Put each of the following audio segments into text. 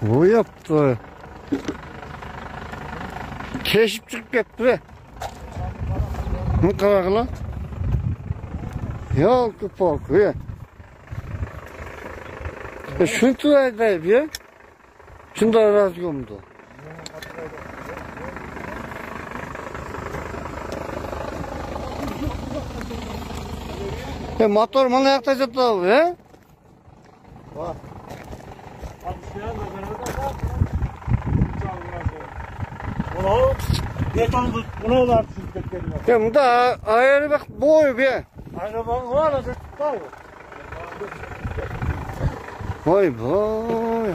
Bu yaptı. Keşif çıkıp gitti be. Ne kadar lan? Yok kupak ya. Şunu tutaydı ya. Şunu da razı olmadı. Motor mana yakta yaptı ya? Bak. Bunu da ya bunda ayarı bak boy be. Arabanın var da tutar. Boy boy.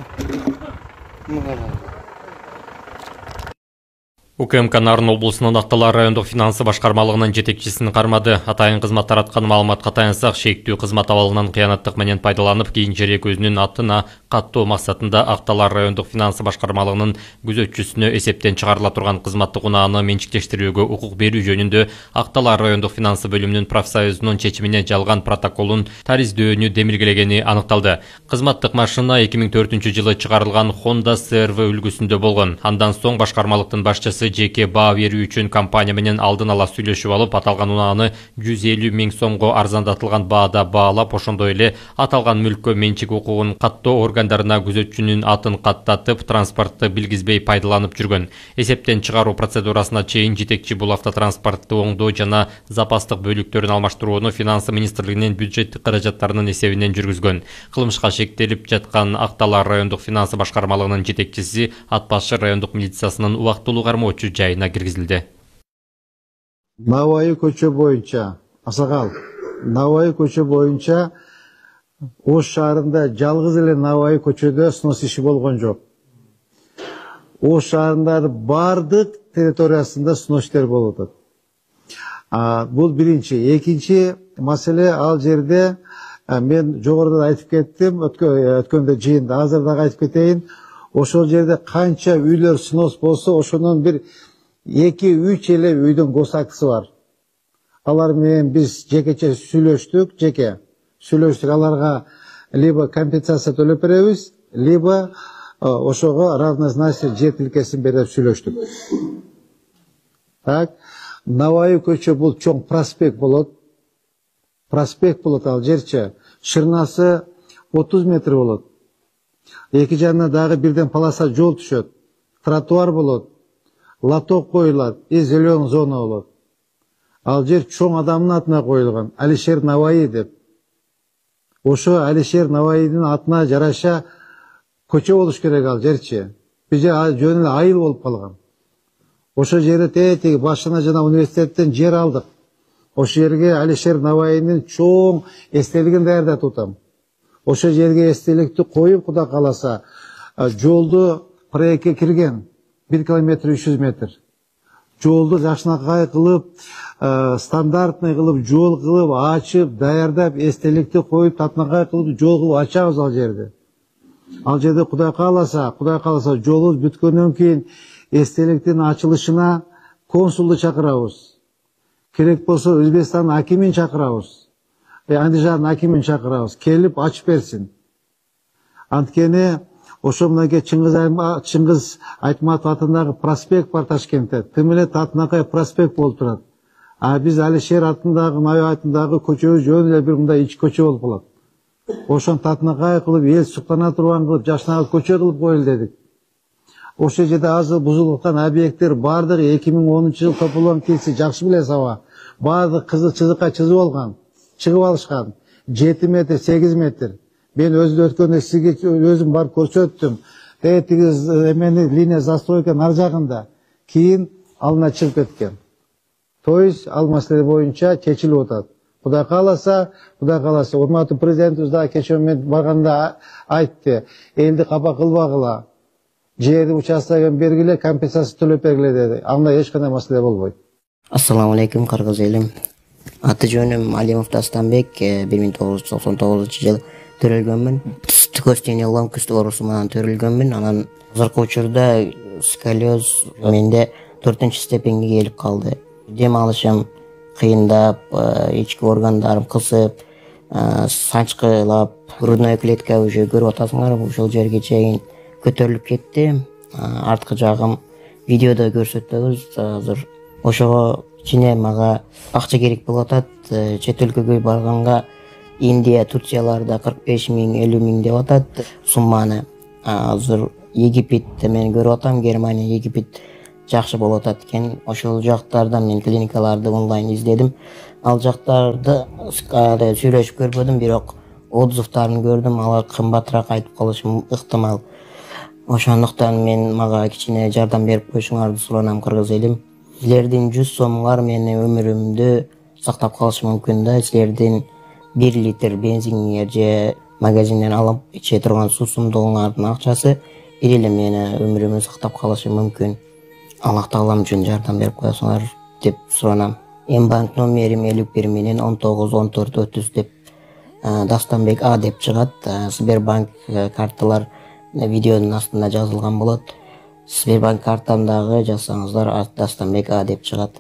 УКМК Нарын облысының Ақтала райондық финансы башқармалығының жетекшісін қармады. Атайын қызмат таратқан маалыматқа таянсақ, шектеу қызмат абалынан қиянаттық менен пайдаланып, кейін жерек өзінің атына қаттоо мақсатында Ақтала райондық финансы башқармалығының күзөтчүсүнө эсептен чыгарыла турган кызматтык унааны менчиктештирүүгө укук берүү жөнүндө Ақтала райондық финансы бөлүмүнүн профсоюзунун чечимине жалган протоколун тариздөөнү демилгелегени аныкталды. Кызматтык машина 2004-жылы чыгарылган Honda CR-V үлгүсүндө болгон. Андан соң башкармалыктын башчысы жеке баа берүү үчүн компания менен алдын ала сүйлөшүп алып, аталган унааны 150 000 сомго арзандатылган баада баалап, ошондой эле аталган мүлккө менчик укугун каттоо органдарына күзөтчүнүн атын каттатып, транспортты билгизбей пайдаланып жүргөн. Эсептен чыгаруу процедурасына чейин жетекчи бул автотранспортты оңдоо жана запастык бөлүктөрүн алмаштырууну финансы министрлигинин бюджеттик каражаттарынын эсебинен жүргүзгөн. Кылмышка шектелип жаткан Ақтала райондук финансы башкармалыгынын жетекчиси Ат Башкыр райондук милициясынын убактылуу кармоочу жайына киргизилди. Navai көчө боюнча, Асагал, Navai көчө боюнча Ош шаарында жалгыз эле Navai көчөдө снос иши болгон жок. Ош шаарындагы бардык территориясында сностер болуп атат. Бул биринчи. Экинчи маселе, ал жерде мен жогоруда айтып кеттим, өткөндө жыйында, азыр дагы айтып кетейин. Ошол жерде канча үйлөр снос болсо, ошонун бир 2-3 эле үйдүн госакысы бар. Алар менен биз жекече сүйлөштүк, аларга либо компенсация төлөп беребиз, либо ошого равнозначный жер тилкесин берип сүйлөштүк. Так, Navai көчө бул чоң проспект болот. Ал жерче шырнасы 30 метр болот. Эки жанына дагы бирден полоса жол түшөт. Тротуар болот. Лоток коюлат, зелёный зона болот. Ал жер чоң адамдын атына коюлган, Алишер Navai деп. Ошо Алишер Navai'дин атына жараша көчө болуш керек ал жерчи. Бизе жөн эле айыл болуп калган. Ошо жерде теги башына жана университеттен жер алдык. Ошо жерге Алишер Navai'нин чоң эстелигин даярдап атам. Ошо жерге эстеликти коюп, Кудай кааласа, жолду проектке кирген 1 километр 300 метр. Жолду жакшынакай кылып, стандартный кылып, жол кылып, ачып, даярдап, эстеликти коюп, татынакай кылып, жол кылып ачабыз ал жерде. Ал жерде Кудай кааласа, жолубуз бүткөндөн кийин эстеликтин ачылышына консулду чакырабыз. Керек болсо Өзбекстандын акимин чакырабыз. Андижандын акимин чакырабыз. Келип ачып берсин. Анткени ошо мынакей Чыңгыз Айтматов атындагы проспект бар Ташкентте. Тым эле Татынакай проспект болуп турат. Биз Алишер атындагы, Navai атындагы көчөбүз жөн эле бир мындай ич көчө болуп калат. Ошон Татынакай кылып, эл суктана турган кылып, жашнагы көчө кылып коелу дедик. Ошо жерде азыр бузулган объекттер бардыгы 2010-жылы тополгон келсе жакшы билесиз аба. Бардык кызыл чызыкка чызып алган, чыгып алышкан. 7 метр, 8 метр. Мен өзү өткөндө сизге өзүм барып көрсөттүм. Тегиз эмени линия застройканын ар жагында. Кийин алына чыгып кеткен. То есть ал маселе боюнча чечилип атат. Кудай кааласа, урматтуу президентибиз да кечээ мен барганда айтты. Элди капа кылбагыла. Жерди участогун бергиле, компенсация төлөп бергиле деди. Анда эч кандай маселе болбойт. Ассаламу алейкум, кыргыз элим. Аты жөнүм Алимов Дастанбек, 1999-жылы төрөлгөнмүн. Тükөстене ломкустук оорусу менен төрөлгөнмүн. Анан азыркы учурда сколиоз менде 4-степенге келип калды. Дем алышым кыйындап, ички органдарым кысып, санчкылап, грудная клетка уже көрүп атасыңар, ушул жерге чейин көтөрүлүп кетти. Арткы жагым видеодо көрсөтөбүз азыр. Ошого кичине мага акча керек болуп атат. Чет өлкөгө барганга Индия, Турцияларда 45 миң, 50 миң деп атат сумманы. Азыр Египетте мен көрүп атам, Германия, Египет жакшы болуп атат экен. Ошол жактардан мен клиникаларды онлайн издедим. Ал жактарды сүйлөшүп көрбөдүм, бирок отзывдарын көрдүм. Алар кымбатыраак айтып калышы ыктымал. Ошондуктан мага кичине жардам берип коюшуңарды суранам, кыргыз элим. Силердин 100 сомуңар менин өмүрүмдү сактап калышы мүмкүн да. Силердин 1 литр бензиниңер же магазинден алып иче турган суусундугуңардын акчасы бир эле мени өмүрүмдү сактап калышы мүмкүн. Аллах таалам үчүн жардам берип коесуңар деп суранам. Банк номерим 51 менен 191430 деп Дастанбек А деп чыгат. Сбербанк карталар видеонун астында жазылган болот. Сбербанк картамдагы жазсаңыздар Дастанбек А деп чыгат.